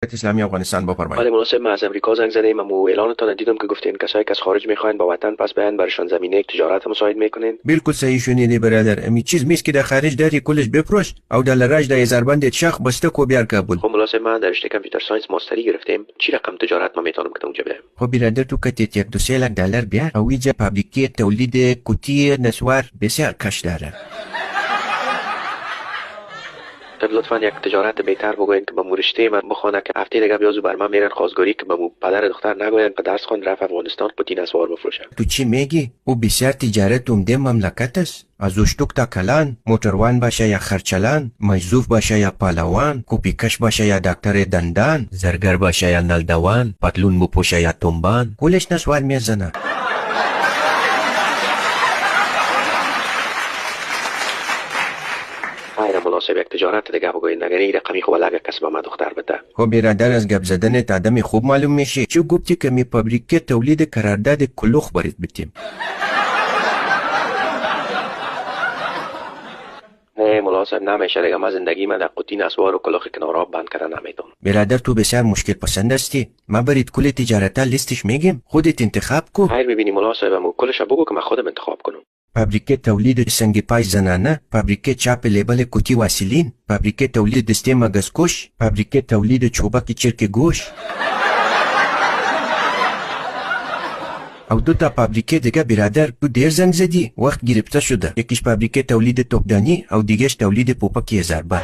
اسلامی افغانستان بله بفرمایید. مناسب، ما از امریکا زنگ زدیم. اما اعلانتان دیدم که گفتین کسایی که از خارج میخواین با وطن پس بیان برشان زمینه تجارت مساعد میکنین. بالکل صحیح شنیدی برادر. امی چیز میست که در خارج داری کلش بفروش او در لراج در هزاربند شخ بسته کو بیار کابل. خب مناسب، ما در رشته کامپیوتر ساینس ماستری گرفتیم. چی رقم تجارت ما میتونم که اونجا برم؟ خب برادر تو کتیت یک دو سه لک دلار بیار او اینجا فابریکه تولید کتی نسوار بسیار کش داره. لطفا یک تجارت بهتر بگوین که به مو رشته من بخونه که هفته دیگه بیازو بر من میرن خواستگاری که به مو پدر دختر نگوین که درس خوان رفت افغانستان کتی نسوار بفروشه. تو چی میگی؟ او بسیار تجارت عمده مملکت است. از اشتوک تا کلان، موتروان باشه یا خرچلان، مجذوف باشه یا پالوان، کوپیکش باشه یا دکتر دندان، زرگر باشه یا نلدوان، پتلون بپوشه یا تنبان، کلش نسوار میزنه. غیر مناسب، یک تجارت دیگه بگوین اگر این رقمی خوب لگه کس به من دختر بده. خب برادر از گپ زدنت آدم خوب معلوم میشه. چو گفتی که می فابریکه تولید قرارداد کلوخ برید بتیم. نه مناسب نمیشه دیگه. من زندگی من در قطی نسوار و کلوخ کناراب بند کردن نمیتونم. برادر تو بسیار مشکل پسند هستی. ما برید کل تجارتا لیستش میگیم خودت انتخاب کو. خیر میبینی مناسب، امو کلش بگو که من خودم انتخاب کنم. فابریکه تولید سنگ پای زنانه، فابریکه چاپ لیبل کتی واسیلین، فابریکه تولید دسته مگزکش، فابریکه تولید چوبک چرک گوش. او دو تا فابریکه دیگه برادر تو دیر زنگ زدی وقت گرفته شده. یکیش فابریکه تولید توپدانی او دیگهش تولید پوپک هزاربان.